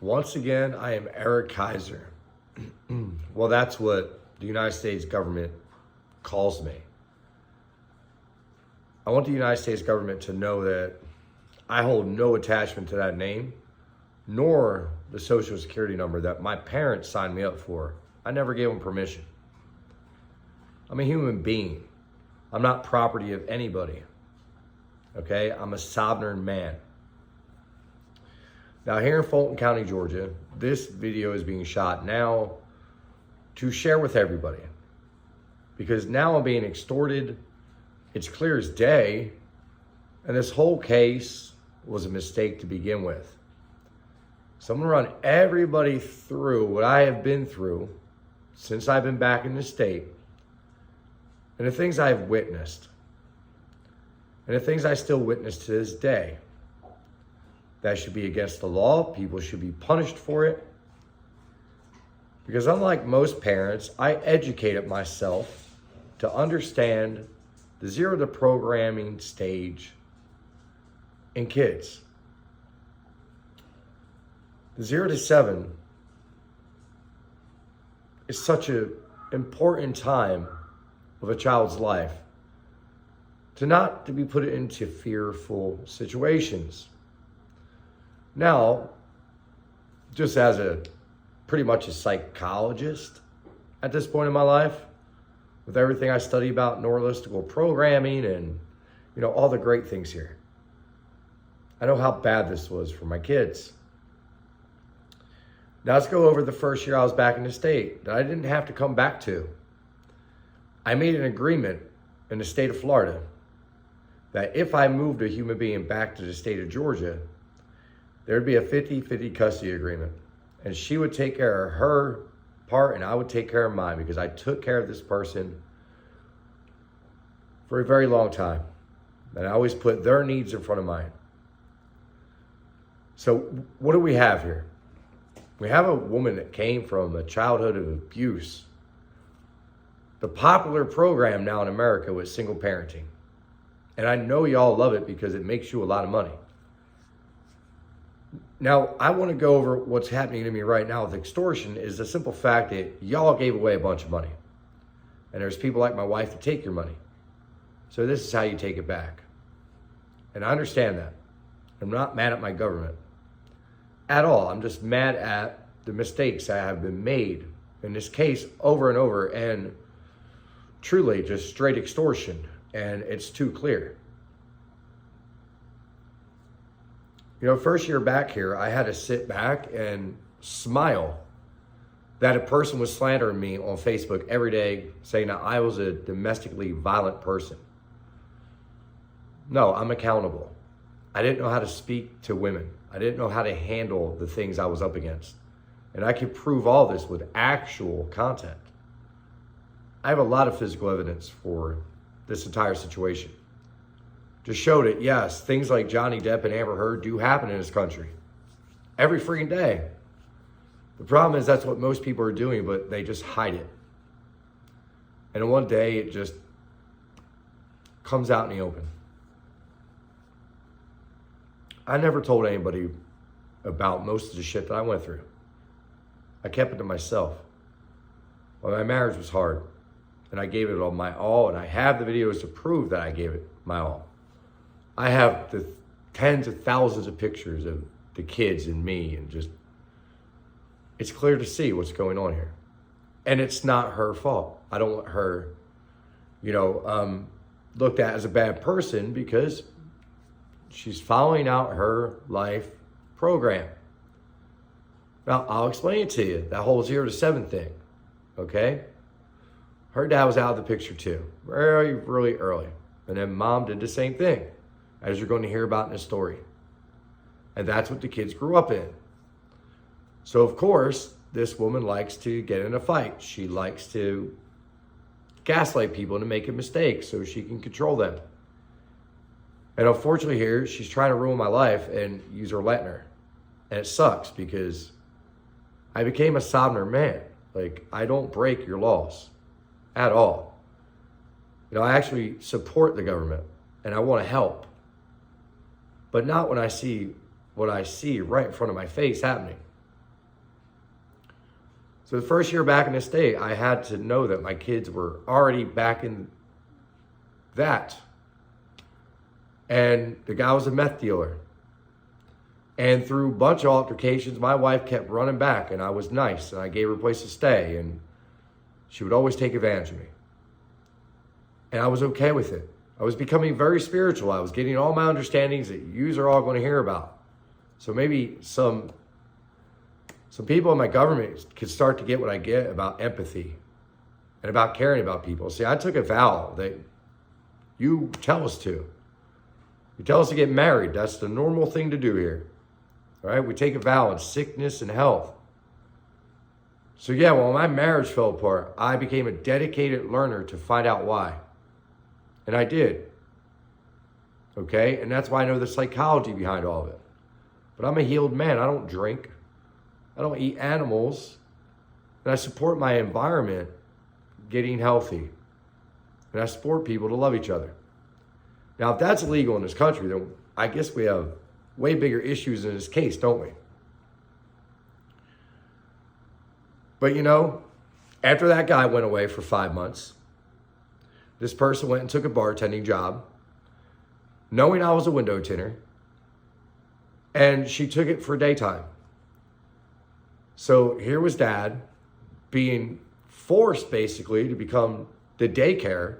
Once again, I am Eric Kaiser. Well, that's what the United States government calls me. I want the United States government to know that I hold no attachment to that name, nor the social security number that my parents signed me up for. I never gave them permission. I'm a human being. I'm not property of anybody. Okay? I'm a sovereign man. Now, here in Fulton County, Georgia, this video is being shot now to share with everybody. Because now I'm being extorted. It's clear as day. And this whole case was a mistake to begin with. So I'm going to run everybody through what I have been through since I've been back in the state, and the things I've witnessed, and the things I still witness to this day. That should be against the law. People should be punished for it. Because unlike most parents, I educated myself to understand the 0 to programming stage in kids. The 0 to 7 is such an important time of a child's life to be put into fearful situations. Now, just as pretty much a psychologist at this point in my life, with everything I study about neurological programming and, all the great things here, I know how bad this was for my kids. Now let's go over the first year I was back in the state that I didn't have to come back to. I made an agreement in the state of Florida that if I moved a human being back to the state of Georgia, there'd be a 50-50 custody agreement. And she would take care of her part and I would take care of mine, because I took care of this person for a very long time. And I always put their needs in front of mine. So what do we have here? We have a woman that came from a childhood of abuse. The popular program now in America was single parenting. And I know y'all love it because it makes you a lot of money. Now, I want to go over what's happening to me right now with extortion is the simple fact that y'all gave away a bunch of money. And there's people like my wife that take your money. So this is how you take it back. And I understand that. I'm not mad at my government at all. I'm just mad at the mistakes that have been made in this case over and over, and truly just straight extortion, and it's too clear. First year back here, I had to sit back and smile that a person was slandering me on Facebook every day, saying that I was a domestically violent person. No, I'm accountable. I didn't know how to speak to women. I didn't know how to handle the things I was up against. And I can prove all this with actual content. I have a lot of physical evidence for this entire situation to show that, yes, things like Johnny Depp and Amber Heard do happen in this country every freaking day. The problem is that's what most people are doing, but they just hide it. And one day it just comes out in the open. I never told anybody about most of the shit that I went through. I kept it to myself. Well, my marriage was hard, and I gave it all my all, and I have the videos to prove that I gave it my all. I have the tens of thousands of pictures of the kids and me, and just, it's clear to see what's going on here. And it's not her fault. I don't want her, looked at as a bad person because she's following out her life program. Now, I'll explain it to you, that whole 0 to 7 thing, okay? Her dad was out of the picture too, very, really early. And then mom did the same thing, as you're going to hear about in this story. And that's what the kids grew up in. So, of course, this woman likes to get in a fight. She likes to gaslight people into making mistakes so she can control them. And unfortunately here, she's trying to ruin my life and use her Latin. And it sucks because I became a sovereign man. Like, I don't break your laws at all. I actually support the government and I want to help. But not when I see what I see right in front of my face happening. So the first year back in the state, I had to know that my kids were already back in that. And the guy was a meth dealer. And through a bunch of altercations, my wife kept running back, and I was nice, and I gave her a place to stay, and she would always take advantage of me. And I was okay with it. I was becoming very spiritual. I was getting all my understandings that yous are all going to hear about. So maybe some people in my government could start to get what I get about empathy and about caring about people. See, I took a vow that you tell us to. You tell us to get married. That's the normal thing to do here. All right? We take a vow in sickness and health. So yeah, when my marriage fell apart, I became a dedicated learner to find out why. And I did. Okay? And that's why I know the psychology behind all of it. But I'm a healed man. I don't drink. I don't eat animals. And I support my environment getting healthy. And I support people to love each other. Now, if that's illegal in this country, then I guess we have way bigger issues in this case, don't we? But you know, after that guy went away for 5 months, this person went and took a bartending job, knowing I was a window tinner, and she took it for daytime. So here was Dad being forced basically to become the daycare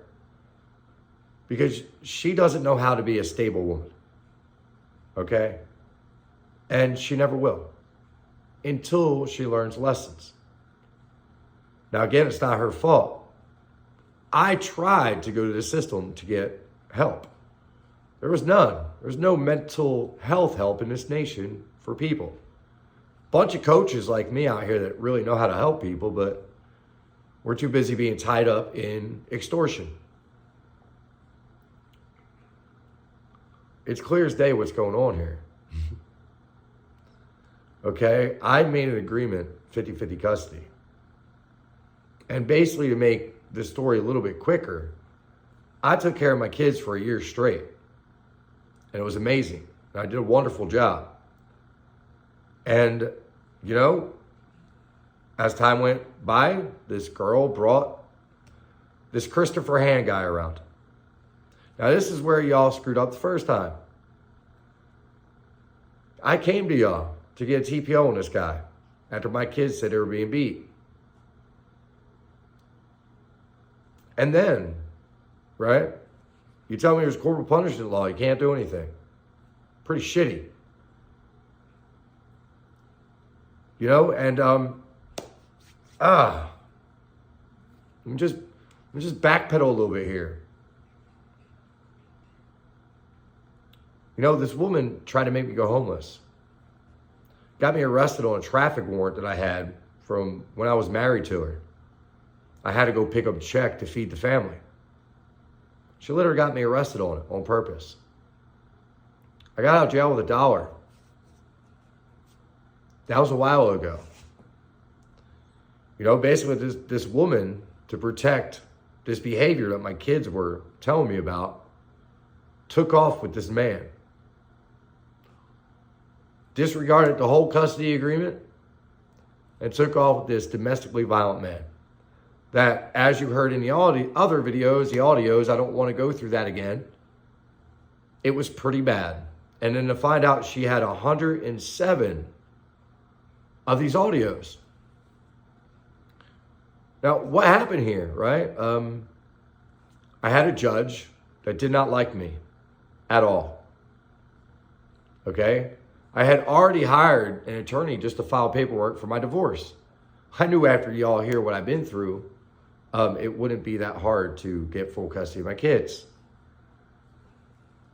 because she doesn't know how to be a stable woman, okay? And she never will until she learns lessons. Now, again, it's not her fault. I tried to go to the system to get help. There was none. There's no mental health help in this nation for people. Bunch of coaches like me out here that really know how to help people, but we're too busy being tied up in extortion. It's clear as day what's going on here. Okay? I made an agreement, 50-50 custody. And basically, to make the story a little bit quicker, I took care of my kids for a year straight. And it was amazing. And I did a wonderful job. And, you know, as time went by, this girl brought this Christopher Hand guy around. Now, this is where y'all screwed up the first time. I came to y'all to get a TPO on this guy after my kids said they were being beat. And then, right, you tell me there's corporal punishment law, you can't do anything. Pretty shitty. You know, and let me just backpedal a little bit here. You know, this woman tried to make me go homeless. Got me arrested on a traffic warrant that I had from when I was married to her. I had to go pick up a check to feed the family. She literally got me arrested on it on purpose. I got out of jail with $1. That was a while ago. You know, basically this woman, to protect this behavior that my kids were telling me about, took off with this man. Disregarded the whole custody agreement and took off with this domestically violent man. That, as you heard in the other videos, the audios, I don't want to go through that again. It was pretty bad. And then to find out she had 107 of these audios. Now, what happened here, right? I had a judge that did not like me at all. Okay? I had already hired an attorney just to file paperwork for my divorce. I knew after y'all hear what I've been through, it wouldn't be that hard to get full custody of my kids.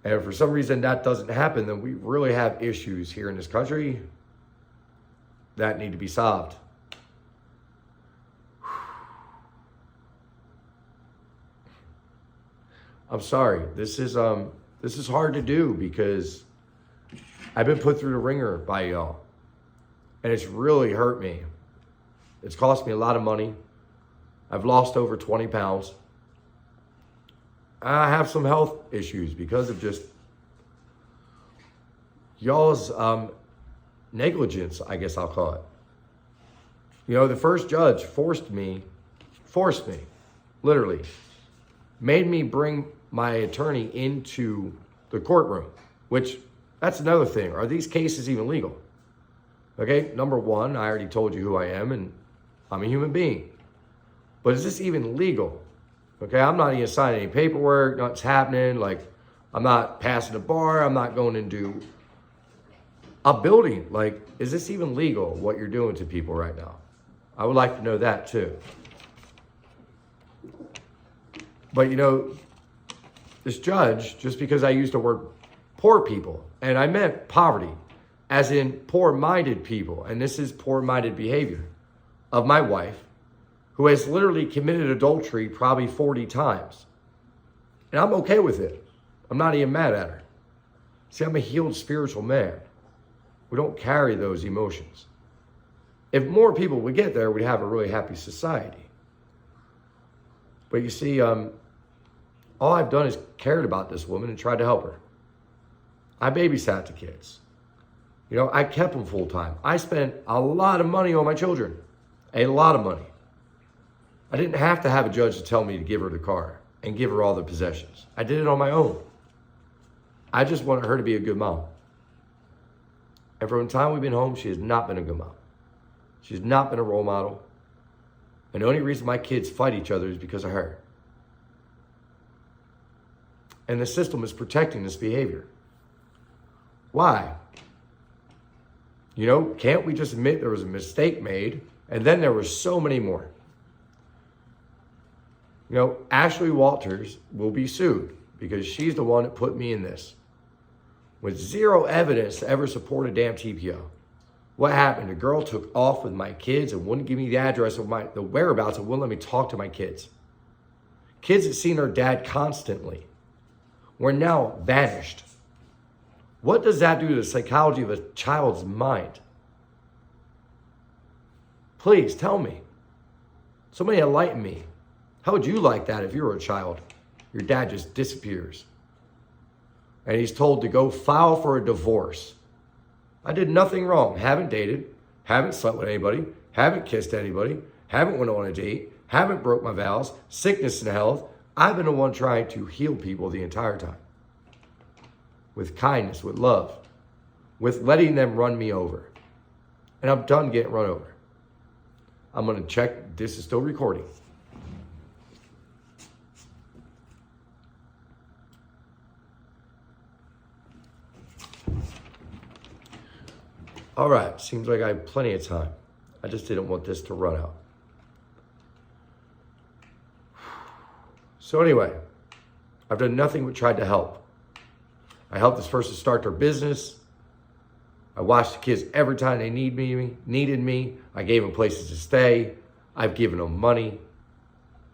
And if for some reason that doesn't happen, then we really have issues here in this country that need to be solved. I'm sorry. This is hard to do because I've been put through the ringer by y'all. And it's really hurt me. It's cost me a lot of money. I've lost over 20 pounds. I have some health issues because of just y'all's negligence, I guess I'll call it. You know, the first judge forced me, literally, made me bring my attorney into the courtroom, which that's another thing. Are these cases even legal? Okay, number one, I already told you who I am, and I'm a human being. But is this even legal? Okay, I'm not even signing any paperwork, nothing's happening. Like, I'm not passing a bar, I'm not going into a building. Like, is this even legal, what you're doing to people right now? I would like to know that too. But you know, this judge, just because I used the word poor people, and I meant poverty, as in poor-minded people, and this is poor-minded behavior of my wife, who has literally committed adultery probably 40 times. And I'm okay with it. I'm not even mad at her. See, I'm a healed spiritual man. We don't carry those emotions. If more people would get there, we'd have a really happy society. But you see, all I've done is cared about this woman and tried to help her. I babysat the kids. You know, I kept them full time. I spent a lot of money on my children. A lot of money. I didn't have to have a judge to tell me to give her the car and give her all the possessions. I did it on my own. I just wanted her to be a good mom. And from the time we've been home, she has not been a good mom. She's not been a role model. And the only reason my kids fight each other is because of her. And the system is protecting this behavior. Why? You know, can't we just admit there was a mistake made, and then there were so many more? You know, Ashley Walters will be sued because she's the one that put me in this. With zero evidence to ever support a damn TPO. What happened? The girl took off with my kids and wouldn't give me the address of the whereabouts and wouldn't let me talk to my kids. Kids that seen their dad constantly were now vanished. What does that do to the psychology of a child's mind? Please tell me. Somebody enlighten me. How would you like that if you were a child? Your dad just disappears. And he's told to go file for a divorce. I did nothing wrong. Haven't dated, haven't slept with anybody, haven't kissed anybody, haven't went on a date, haven't broke my vows, sickness and health. I've been the one trying to heal people the entire time. With kindness, with love, with letting them run me over. And I'm done getting run over. I'm going to check. This is still recording. All right, seems like I have plenty of time. I just didn't want this to run out. So anyway, I've done nothing but tried to help. I helped this person start their business. I watched the kids every time they needed me. I gave them places to stay. I've given them money.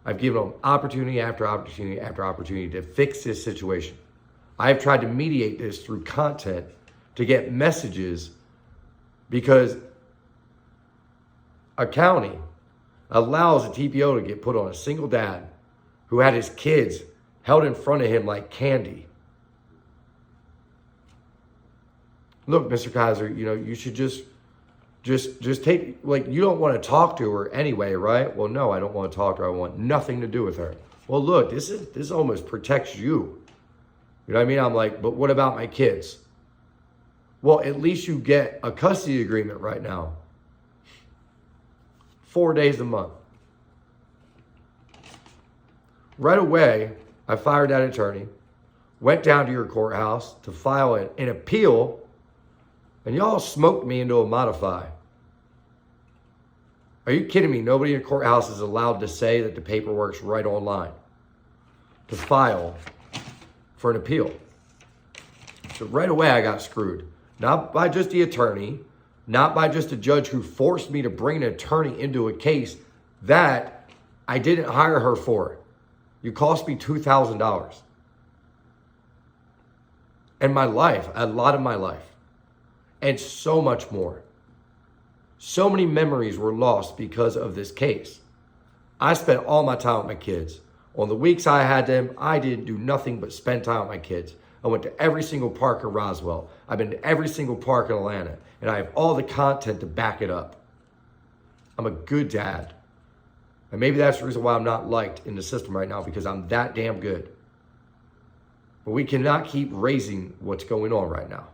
I've given them opportunity after opportunity after opportunity to fix this situation. I've tried to mediate this through content to get messages, because a county allows a TPO to get put on a single dad who had his kids held in front of him like candy. Look, Mr. Kaiser, you know, you should just take, like, you don't want to talk to her anyway, right? Well, no, I don't want to talk to her. I want nothing to do with her. Well, look, this almost protects you. You know what I mean? I'm like, but what about my kids? Well, at least you get a custody agreement right now. 4 days a month. Right away, I fired that attorney, went down to your courthouse to file an appeal, and y'all smoked me into a modify. Are you kidding me? Nobody in the courthouse is allowed to say that the paperwork's right online to file for an appeal. So right away, I got screwed. Not by just the attorney, not by just a judge who forced me to bring an attorney into a case that I didn't hire her for. You cost me $2,000. And my life, a lot of my life, and so much more. So many memories were lost because of this case. I spent all my time with my kids. On the weeks I had them, I didn't do nothing but spend time with my kids. I went to every single park in Roswell. I've been to every single park in Atlanta. And I have all the content to back it up. I'm a good dad. And maybe that's the reason why I'm not liked in the system right now, because I'm that damn good. But we cannot keep raising what's going on right now.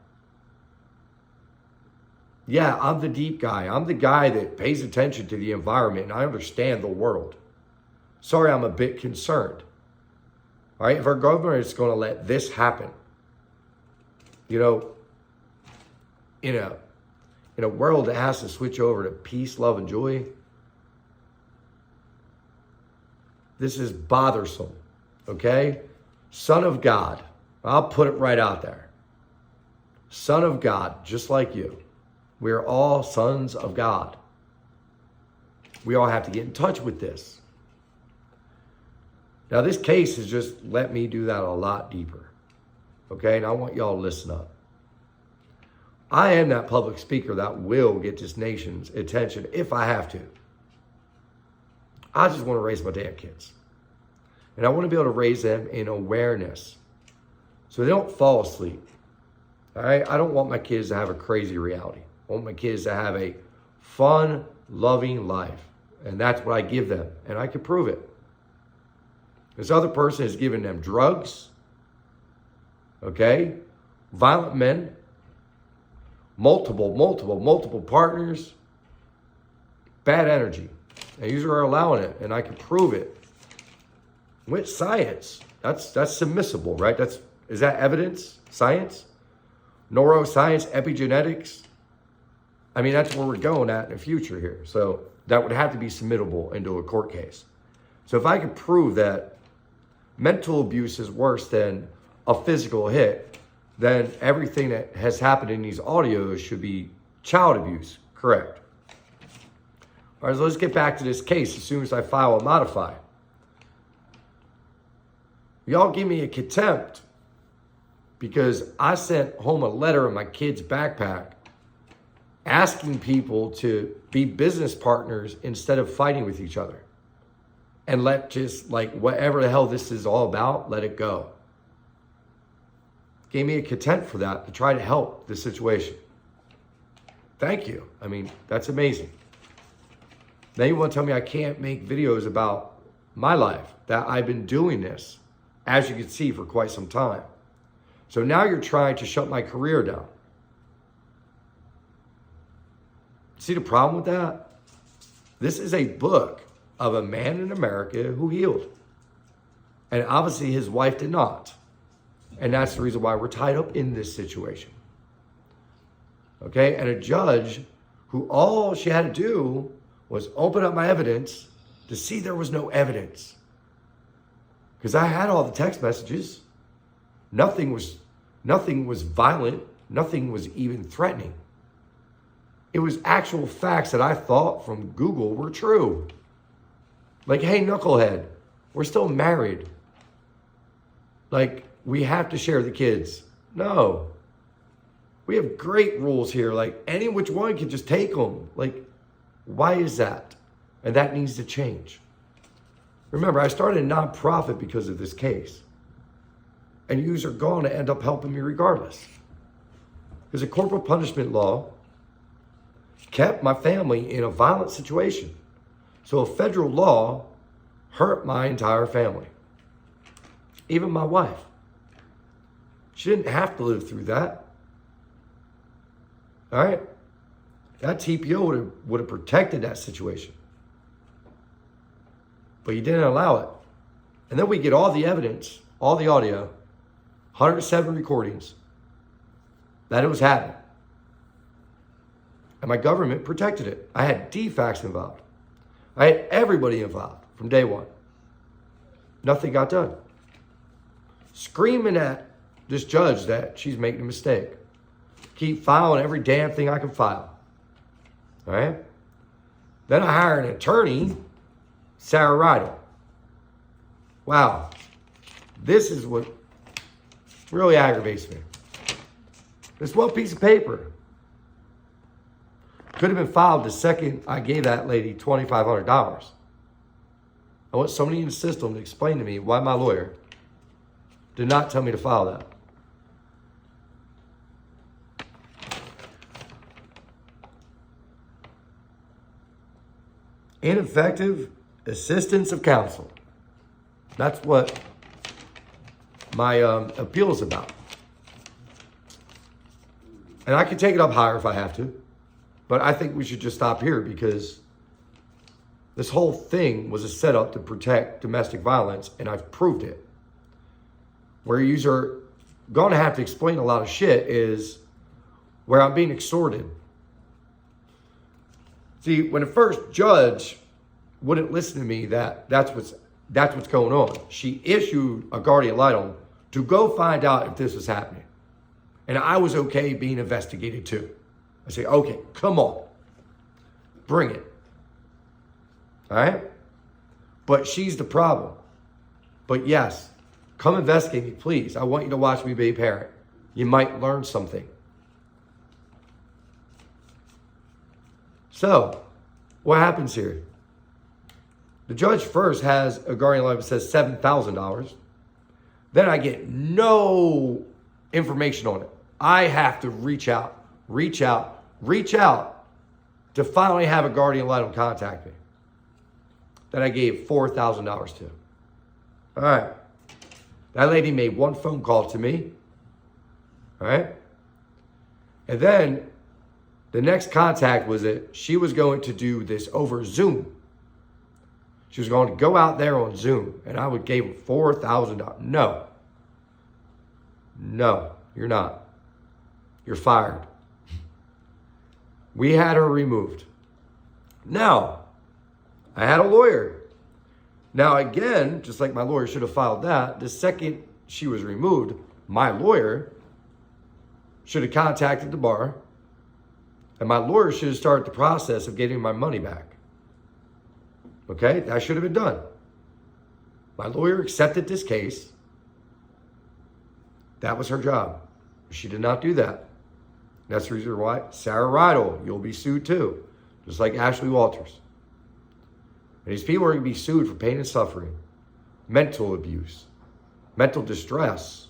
Yeah, I'm the deep guy. I'm the guy that pays attention to the environment, and I understand the world. Sorry, I'm a bit concerned. All right, if our government is going to let this happen, you know, in a world that has to switch over to peace, love, and joy, this is bothersome, okay? Son of God, I'll put it right out there. Son of God, just like you. We're all sons of God. We all have to get in touch with this. Now, this case has just let me do that a lot deeper. Okay, and I want y'all to listen up. I am that public speaker that will get this nation's attention if I have to. I just want to raise my damn kids. And I want to be able to raise them in awareness so they don't fall asleep. All right, I don't want my kids to have a crazy reality. I want my kids to have a fun, loving life. And that's what I give them. And I can prove it. This other person is giving them drugs, okay? Violent men, multiple partners, bad energy. And you are allowing it, and I can prove it. With science, that's submissible, right? Is that evidence? Science? Neuroscience, epigenetics? I mean, that's where we're going at in the future here. So that would have to be submittable into a court case. So if I could prove that mental abuse is worse than a physical hit, then everything that has happened in these audios should be child abuse, correct? All right, so let's get back to this case as soon as I file a modify. Y'all give me a contempt because I sent home a letter in my kid's backpack asking people to be business partners instead of fighting with each other. And let just, like, whatever the hell this is all about, let it go. Gave me a contempt for that to try to help the situation. Thank you. I mean, that's amazing. Now you want to tell me I can't make videos about my life, that I've been doing this, as you can see, for quite some time. So now you're trying to shut my career down. See the problem with that? This is a book of a man in America who healed. And obviously his wife did not. And that's the reason why we're tied up in this situation. Okay? And a judge who all she had to do was open up my evidence to see there was no evidence. Because I had all the text messages. Nothing was violent. Nothing was even threatening. It was actual facts that I thought from Google were true. Like, hey, knucklehead, we're still married. Like, we have to share the kids. No. We have great rules here. Like, any which one can just take them. Like, why is that? And that needs to change. Remember, I started a nonprofit because of this case. And yous are going to end up helping me regardless. Because the corporal punishment law kept my family in a violent situation. So a federal law hurt my entire family. Even my wife. She didn't have to live through that. All right? That TPO would have protected that situation. But you didn't allow it. And then we get all the evidence, all the audio, 107 recordings, that it was happening. And my government protected it. I had DFACs involved. I had everybody involved from day one. Nothing got done. Screaming at this judge that she's making a mistake. Keep filing every damn thing I can file. All right? Then I hire an attorney, Sarah Ryder. Wow. This is what really aggravates me. This one piece of paper could have been filed the second I gave that lady $2,500. I want somebody in the system to explain to me why my lawyer did not tell me to file that. Ineffective assistance of counsel. That's what my appeal is about. And I can take it up higher if I have to. But I think we should just stop here because this whole thing was a setup to protect domestic violence, and I've proved it. Where you're going to have to explain a lot of shit is where I'm being extorted. See, when the first judge wouldn't listen to me, that's what's going on. She issued a guardian ad litem to go find out if this was happening. And I was okay being investigated too. I say, okay, come on. Bring it. All right? But she's the problem. But yes, come investigate me, please. I want you to watch me be a parent. You might learn something. So, what happens here? The judge first has a guardian ad litem that says $7,000. Then I get no information on it. I have to reach out to finally have a guardian ad litem contact me. That I gave $4,000 to. All right. That lady made one phone call to me. All right. And then the next contact was that she was going to do this over Zoom. She was going to go out there on Zoom, and I would give her $4,000. No, you're not. You're fired. We had her removed. Now, I had a lawyer. Now, again, just like my lawyer should have filed that, the second she was removed, my lawyer should have contacted the bar, and my lawyer should have started the process of getting my money back. Okay, that should have been done. My lawyer accepted this case. That was her job. She did not do that. That's the reason why Sarah Rydell, you'll be sued too, just like Ashley Walters. And these people are going to be sued for pain and suffering, mental abuse, mental distress,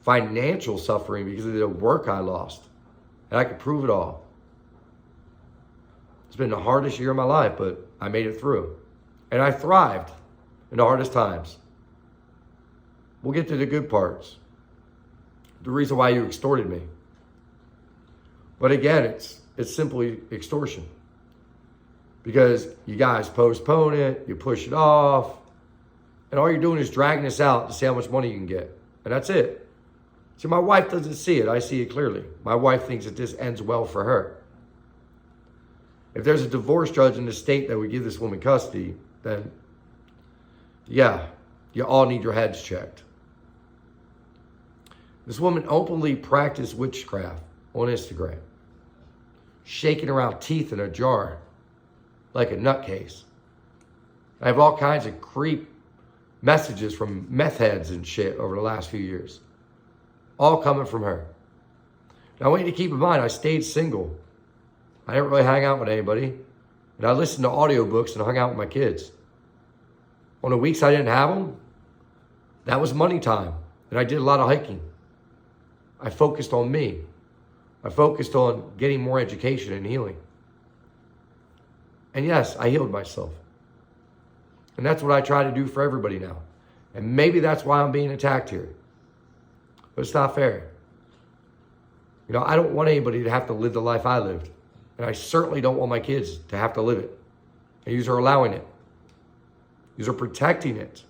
financial suffering because of the work I lost. And I could prove it all. It's been the hardest year of my life, but I made it through. And I thrived in the hardest times. We'll get to the good parts. The reason why you extorted me. But again, it's simply extortion. Because you guys postpone it, you push it off, and all you're doing is dragging this out to see how much money you can get. And that's it. See, my wife doesn't see it. I see it clearly. My wife thinks that this ends well for her. If there's a divorce judge in the state that would give this woman custody, then yeah, you all need your heads checked. This woman openly practiced witchcraft on Instagram, shaking around teeth in a jar like a nutcase. I have all kinds of creep messages from meth heads and shit over the last few years, all coming from her. Now, I want you to keep in mind, I stayed single. I didn't really hang out with anybody. And I listened to audiobooks and hung out with my kids. On the weeks I didn't have them, that was money time. And I did a lot of hiking. I focused on me. I focused on getting more education and healing. And yes, I healed myself. And that's what I try to do for everybody now. And maybe that's why I'm being attacked here. But it's not fair. You know, I don't want anybody to have to live the life I lived. And I certainly don't want my kids to have to live it. And you are allowing it. You are protecting it.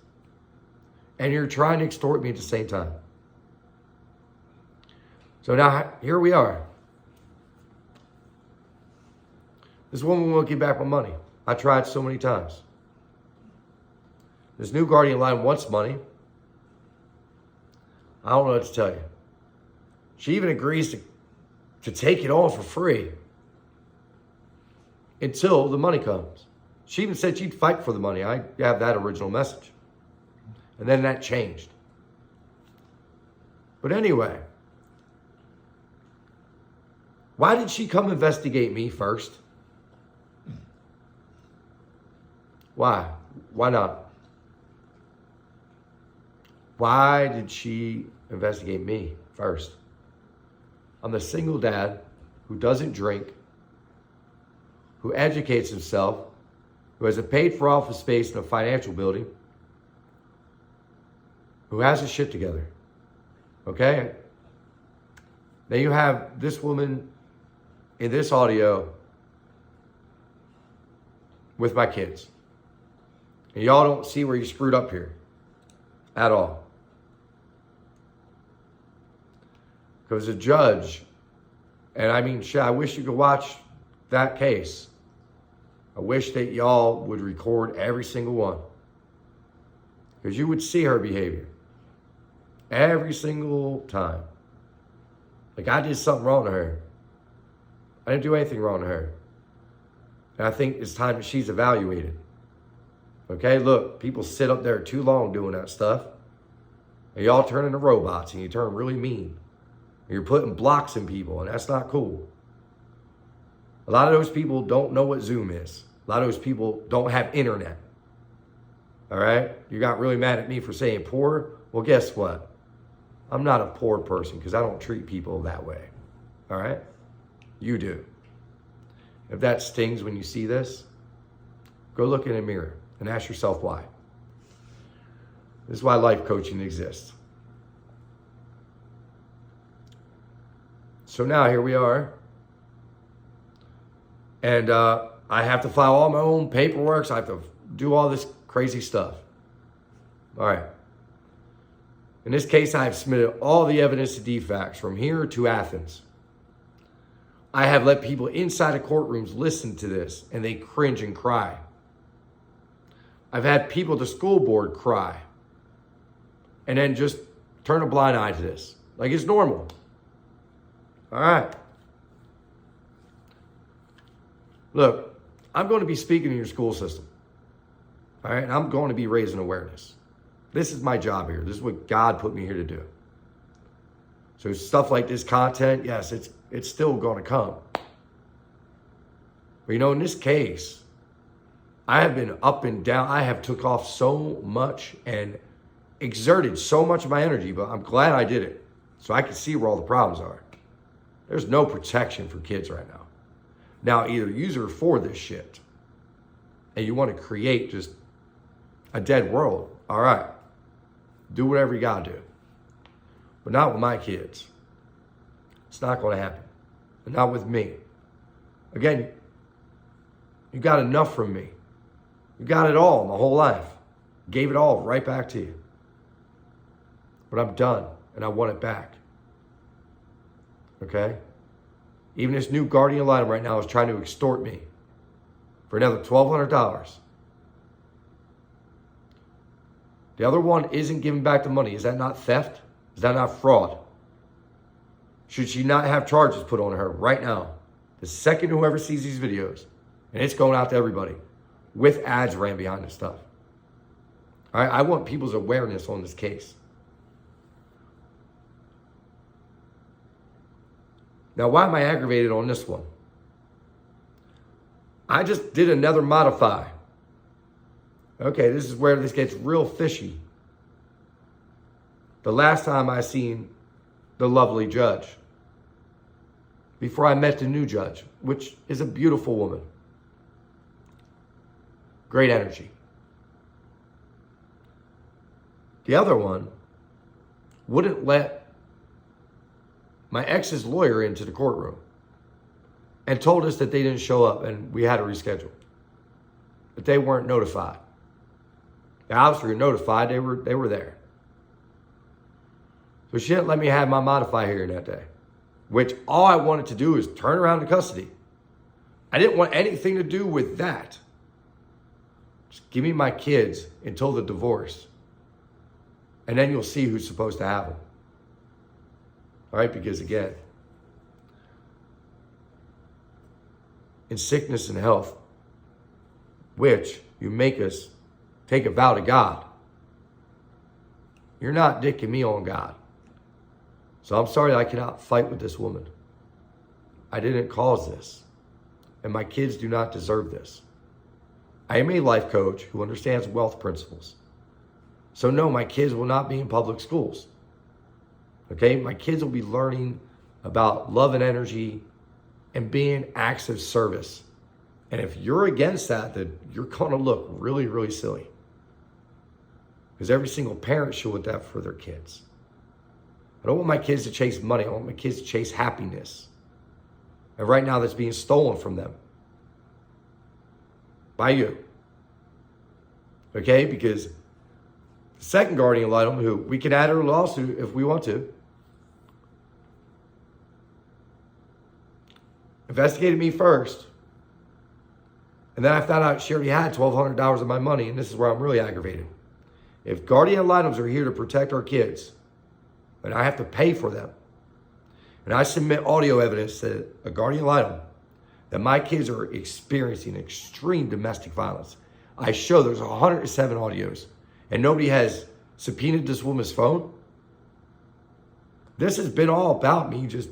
And you're trying to extort me at the same time. So now, here we are. This woman won't give back my money. I tried so many times. This new guardian line wants money. I don't know what to tell you. She even agrees to take it on for free until the money comes. She even said she'd fight for the money. I have that original message. And then that changed. But anyway, why did she come investigate me first? Why? Why not? Why did she investigate me first? I'm a single dad who doesn't drink, who educates himself, who has a paid for office space in a financial building, who has his shit together. Okay? Then you have this woman in this audio with my kids. And y'all don't see where you screwed up here at all. Because a judge, and I mean, shit, I wish you could watch that case. I wish that y'all would record every single one. Because you would see her behavior. Every single time. Like I did something wrong to her. I didn't do anything wrong to her. And I think it's time that she's evaluated. Okay, look, people sit up there too long doing that stuff. And y'all turn into robots and you turn really mean. And you're putting blocks in people and that's not cool. A lot of those people don't know what Zoom is. A lot of those people don't have internet. All right? You got really mad at me for saying poor. Well, guess what? I'm not a poor person because I don't treat people that way. All right? You do. If that stings when you see this, go look in a mirror and ask yourself why. This is why life coaching exists. So now here we are. And I have to file all my own paperwork. So I have to do all this crazy stuff. All right. In this case, I have submitted all the evidence to DFACS from here to Athens. I have let people inside of courtrooms listen to this and they cringe and cry. I've had people at the school board cry and then just turn a blind eye to this. Like it's normal. All right. Look, I'm going to be speaking in your school system. All right. And I'm going to be raising awareness. This is my job here. This is what God put me here to do. So stuff like this content, yes, it's still going to come. But you know, in this case, I have been up and down. I have took off so much and exerted so much of my energy, but I'm glad I did it. So I can see where all the problems are. There's no protection for kids right now. Now, either use her for this shit and you want to create just a dead world. All right. Do whatever you got to do. But not with my kids. It's not going to happen. And not with me. Again, you got enough from me. You got it all my whole life. Gave it all right back to you. But I'm done and I want it back. Okay? Even this new guardian litem right now is trying to extort me for another $1,200. The other one isn't giving back the money. Is that not theft? Is that not fraud? Should she not have charges put on her right now? The second whoever sees these videos, and it's going out to everybody, with ads ran behind this stuff. All right, I want people's awareness on this case. Now, why am I aggravated on this one? I just did another modify. Okay, this is where this gets real fishy. The last time I seen the lovely judge, before I met the new judge, which is a beautiful woman. Great energy. The other one wouldn't let my ex's lawyer into the courtroom and told us that they didn't show up and we had to reschedule. But they weren't notified. They obviously were notified, they were there. So she didn't let me have my modify hearing that day, which all I wanted to do is turn around to custody. I didn't want anything to do with that. Just give me my kids until the divorce. And then you'll see who's supposed to have them. All right, because again, in sickness and health, which you make us take a vow to God, you're not dicking me on God. So I'm sorry I cannot fight with this woman. I didn't cause this. And my kids do not deserve this. I am a life coach who understands wealth principles. So no, my kids will not be in public schools. Okay, my kids will be learning about love and energy and being acts of service And if you're against that, then you're going to look really, really silly. Because every single parent should want that for their kids. I don't want my kids to chase money. I want my kids to chase happiness. And right now that's being stolen from them. By you. Okay? Because the second guardian ad litem, who we can add her lawsuit if we want to, investigated me first. And then I found out she already had $1,200 of my money, and this is where I'm really aggravated. If guardian ad litems are here to protect our kids, and I have to pay for them, and I submit audio evidence that a guardian ad litem, that my kids are experiencing extreme domestic violence. I show there's 107 audios, and nobody has subpoenaed this woman's phone. This has been all about me just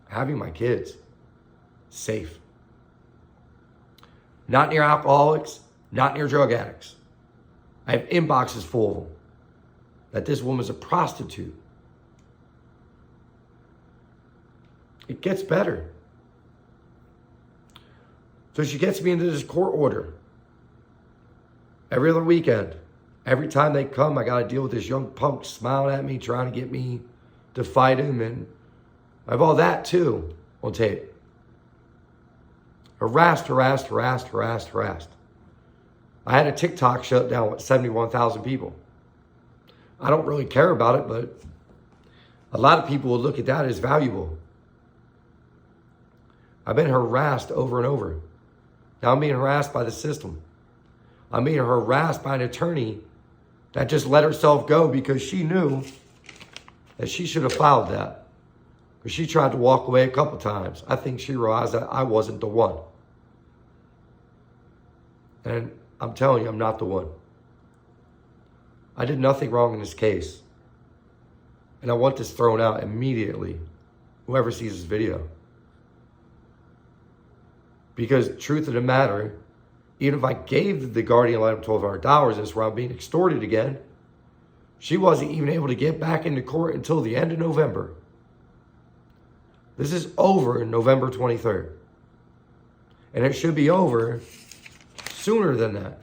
having my kids safe. Not near alcoholics, not near drug addicts. I have inboxes full of them. That this woman's a prostitute. It gets better. So she gets me into this court order. Every other weekend. Every time they come, I got to deal with this young punk smiling at me, trying to get me to fight him. And I have all that too on tape. Harassed. I had a TikTok shut down with 71,000 people. I don't really care about it, but a lot of people will look at that as valuable. I've been harassed over and over. Now I'm being harassed by the system. I'm being harassed by an attorney that just let herself go because she knew that she should have filed that. But she tried to walk away a couple times. I think she realized that I wasn't the one. And I'm telling you, I'm not the one. I did nothing wrong in this case. And I want this thrown out immediately. Whoever sees this video. Because truth of the matter, even if I gave the guardian ad litem $1,200, that's where I'm being extorted again. She wasn't even able to get back into court until the end of November. This is over November 23rd. And it should be over sooner than that.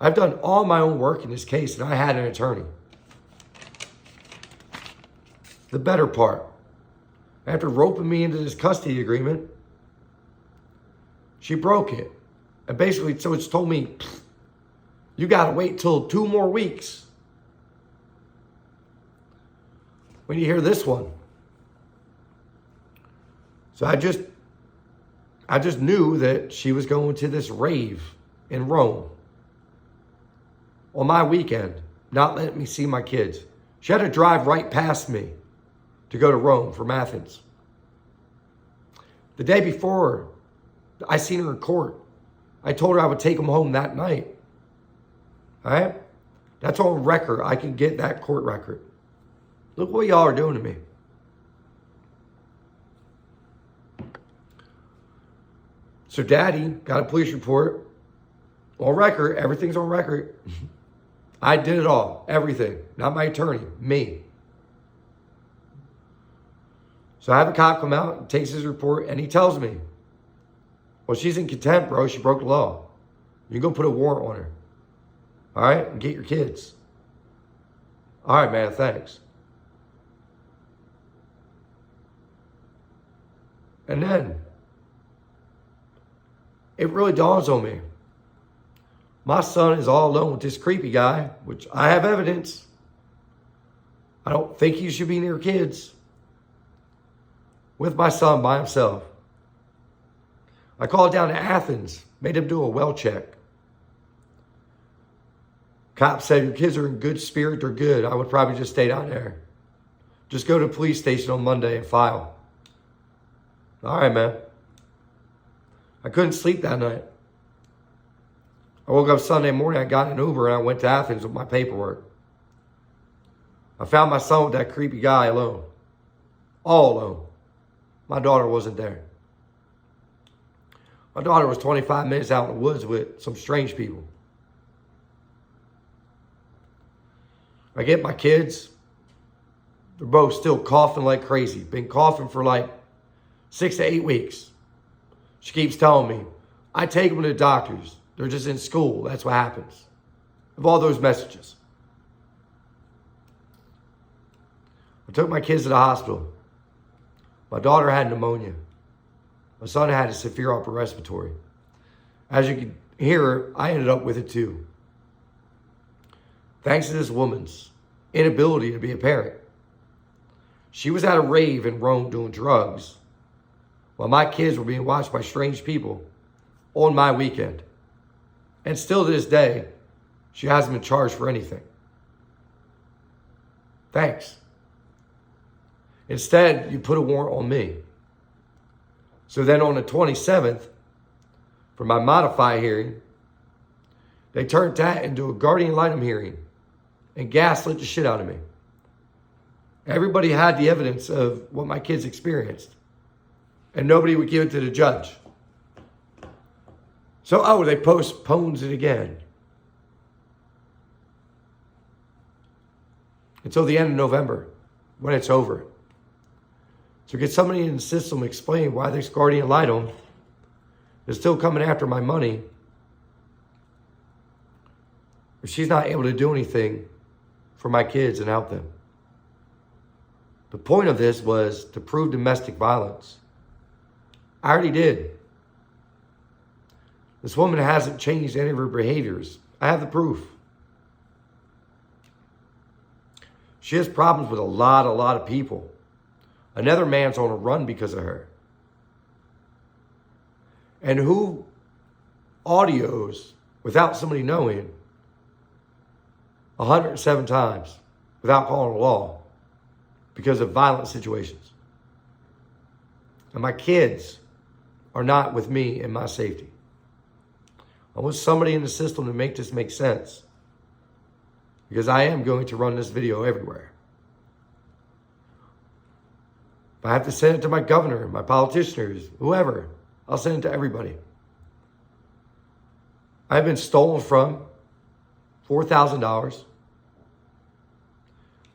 I've done all my own work in this case, and I had an attorney. The better part, after roping me into this custody agreement, she broke it. And basically, so it's told me, you got to wait till 2 more weeks. When you hear this one. So I just knew that she was going to this rave in Rome on my weekend, not letting me see my kids. She had to drive right past me to go to Rome from Athens. The day before, I seen her in court. I told her I would take them home that night. All right? That's on record. I can get that court record. Look what y'all are doing to me. So Daddy got a police report on record. Everything's on record. I did it all. Everything. Not my attorney. Me. So I have a cop come out and takes his report, and he tells me, well, she's in contempt, bro. She broke the law. You can go put a warrant on her. All right? And get your kids. All right, man. Thanks. And then it really dawns on me. My son is all alone with this creepy guy, which I have evidence. I don't think he should be near kids. With my son by himself. I called down to Athens, made him do a well check. Cop said, your kids are in good spirit, they're good. I would probably just stay down there. Just go to the police station on Monday and file. All right, man. I couldn't sleep that night. I woke up Sunday morning, I got an Uber, and I went to Athens with my paperwork. I found my son with that creepy guy alone. All alone. My daughter wasn't there. My daughter was 25 minutes out in the woods with some strange people. I get my kids. They're both still coughing like crazy. Been coughing for like 6 to 8 weeks. She keeps telling me, I take them to the doctors. They're just in school. That's what happens. Of all those messages. I took my kids to the hospital. My daughter had pneumonia. My son had a severe upper respiratory. As you can hear, I ended up with it too. Thanks to this woman's inability to be a parent. She was at a rave in Rome doing drugs while my kids were being watched by strange people on my weekend. And still to this day, she hasn't been charged for anything. Thanks. Instead, you put a warrant on me. So then on the 27th, for my modified hearing, they turned that into a guardian ad litem hearing and gaslit the shit out of me. Everybody had the evidence of what my kids experienced, and nobody would give it to the judge. So, they postponed it again. Until the end of November, when it's over. So get somebody in the system explain why this guardian ad litem is still coming after my money if she's not able to do anything for my kids and help them. The point of this was to prove domestic violence. I already did. This woman hasn't changed any of her behaviors. I have the proof. She has problems with a lot of people. Another man's on a run because of her. And who audios without somebody knowing 107 times without calling the law because of violent situations. And my kids are not with me in my safety. I want somebody in the system to make this make sense, because I am going to run this video everywhere. If I have to send it to my governor, my politicians, whoever, I'll send it to everybody. I've been stolen from $4,000.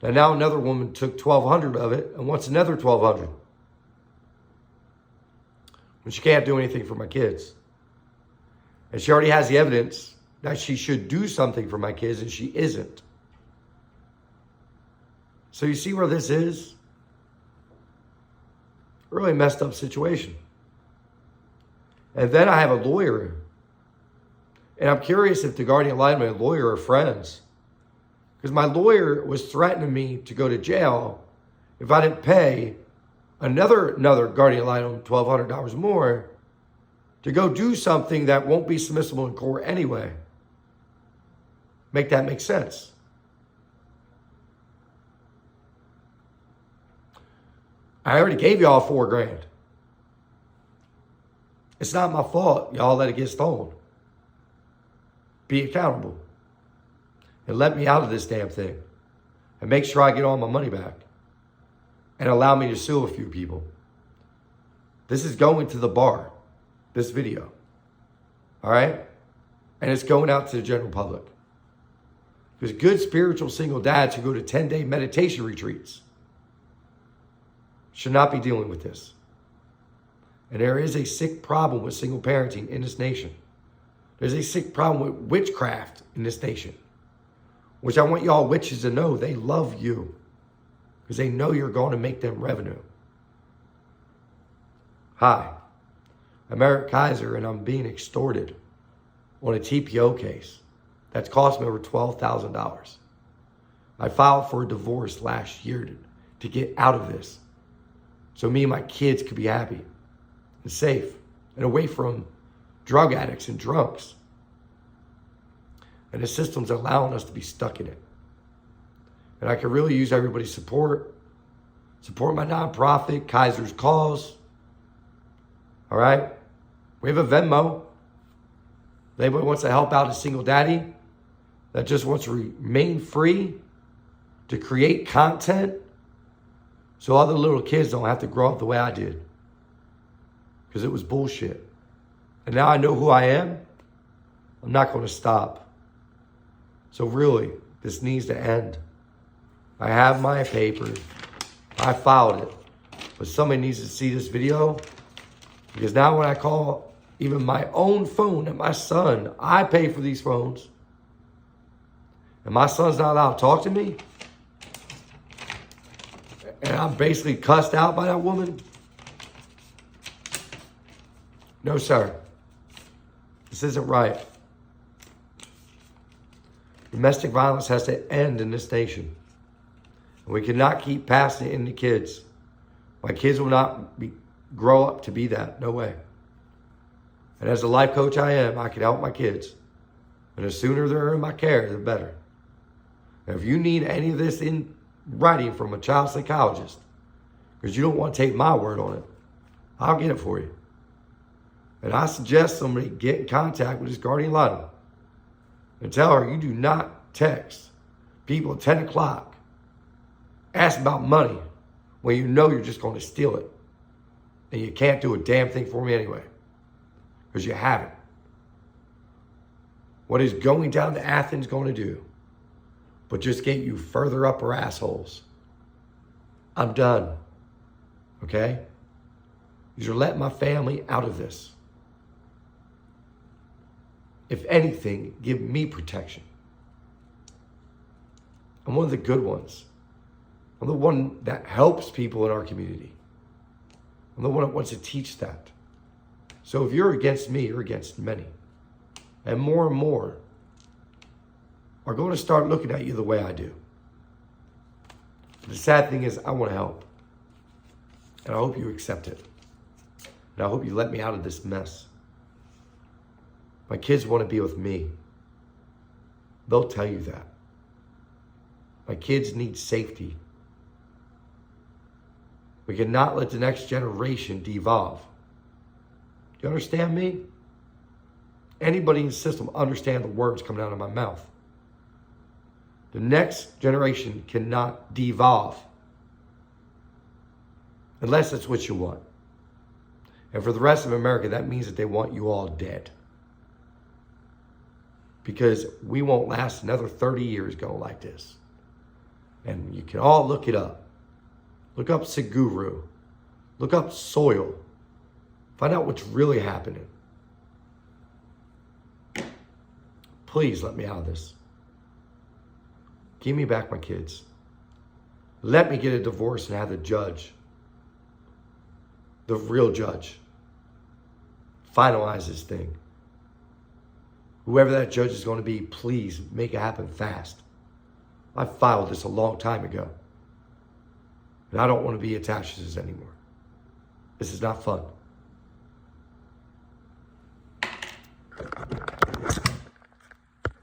And now another woman took $1,200 of it and wants another $1,200. When she can't do anything for my kids. And she already has the evidence that she should do something for my kids, and she isn't. So you see where this is? Really messed up situation. And then I have a lawyer. And I'm curious if the guardian ad litem and the lawyer are friends. Because my lawyer was threatening me to go to jail if I didn't pay another guardian ad litem $1,200 more to go do something that won't be submissible in court anyway. Make that make sense? I already gave y'all $4,000. It's not my fault y'all let it get stolen. Be accountable. And let me out of this damn thing. And make sure I get all my money back. And allow me to sue a few people. This is going to the bar. This video. All right? And it's going out to the general public. Because good spiritual single dads who go to 10-day meditation retreats should not be dealing with this. And there is a sick problem with single parenting in this nation. There's a sick problem with witchcraft in this nation. Which I want y'all witches to know they love you. Because they know you're going to make them revenue. Hi. I'm Eric Kaiser, and I'm being extorted on a TPO case that's cost me over $12,000. I filed for a divorce last year to get out of this, so me and my kids could be happy and safe and away from drug addicts and drunks. And the system's allowing us to be stuck in it. And I could really use everybody's support. Support my nonprofit, Kaisers Cause. All right? We have a Venmo. If anybody wants to help out a single daddy that just wants to remain free to create content so other little kids don't have to grow up the way I did. Because it was bullshit. And now I know who I am. I'm not going to stop. So really, this needs to end. I have my papers. I filed it. But somebody needs to see this video Because now when I call even my own phone at my son, I pay for these phones, and my son's not allowed to talk to me, and I'm basically cussed out by that woman. No, sir. This isn't right. Domestic violence has to end in this nation. And we cannot keep passing it into kids. My kids will not grow up to be that. No way. And as a life coach I am, I can help my kids. And the sooner they're in my care, the better. And if you need any of this in writing from a child psychologist, because you don't want to take my word on it, I'll get it for you. And I suggest somebody get in contact with his guardian liable and tell her you do not text people at 10 o'clock, ask about money when you know you're just going to steal it. And you can't do a damn thing for me anyway, because you haven't. What is going down to Athens going to do but just get you further up our assholes? I'm done, okay? You're letting my family out of this. If anything, give me protection. I'm one of the good ones. I'm the one that helps people in our community. I'm the one that wants to teach that. So if you're against me, you're against many. And more are going to start looking at you the way I do. The sad thing is, I want to help. And I hope you accept it. And I hope you let me out of this mess. My kids want to be with me. They'll tell you that. My kids need safety. We cannot let the next generation devolve. Do you understand me? Anybody in the system understand the words coming out of my mouth. The next generation cannot devolve unless that's what you want. And for the rest of America, that means that they want you all dead. Because we won't last another 30 years going like this. And you can all look it up. Look up Seguru. Look up soil. Find out what's really happening. Please let me out of this. Give me back my kids. Let me get a divorce and have the judge, the real judge, finalize this thing. Whoever that judge is going to be, please make it happen fast. I filed this a long time ago. And I don't want to be attached to this anymore. This is not fun.